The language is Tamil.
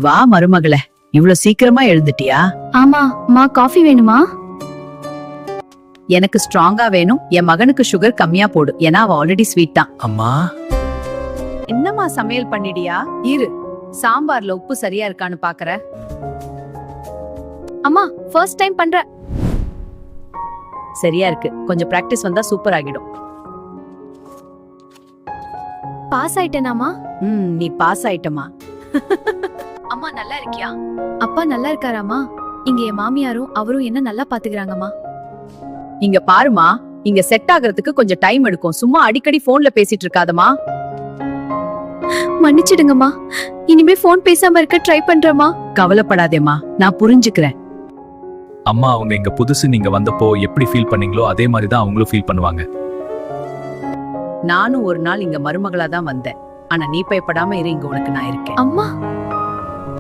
வா மருமகளே, இவ்ளோ சீக்கிரமா எழுந்துட்டியா? ஆமா மா, காஃபி வேணுமா? எனக்கு ஸ்ட்ராங்கா வேணும். என் மகனுக்கு சுகர் கம்மியா போடு, ஏன்னா அவ ஆல்ரெடி ஸ்வீட் தான். அம்மா, என்னம்மா சமையல் பண்ணிடியா? இரு, சாம்பார்ல உப்பு சரியா இருக்கான்னு பாக்குற. அம்மா, ஃபர்ஸ்ட் டைம் பண்ற. சரியா இருக்கு, கொஞ்சம் பிராக்டிஸ் வந்தா சூப்பர் ஆகிடும். பாஸ் ஆயிட்டேனாமா? நீ பாஸ் ஆயிட்டமா? அம்மா நல்லா இருக்கியா? அப்பா நல்லா இருக்காராமா? இங்க என் மாமியாரும் அவரும் என்ன நல்லா பாத்துக்கிறாங்கம்மா. இங்க பாருமா, இங்க செட் ஆகிறதுக்கு கொஞ்சம் டைம் எடுக்கும். சும்மா அடிக்கடி போன்ல பேசிட்டு இருக்காதமா. மன்னிச்சிடுங்கம்மா, இனிமே போன் பேசாம இருக்க ட்ரை பண்றேம்மா. கவலைப்படாதேமா, நான் புரிஞ்சுக்கிறேன். அம்மா அவங்க இங்க புதுசு, நீங்க வந்தப்போ எப்படி ஃபீல் பண்ணீங்களோ அதே மாதிரி தான் அவங்களும் ஃபீல் பண்ணுவாங்க. நானும் ஒரு நாள் இங்க மருமகளா தான் வந்தேன். ஆனா நீ பயப்படாம இரு, இங்க உனக்கு நான் இருக்கேன். அம்மா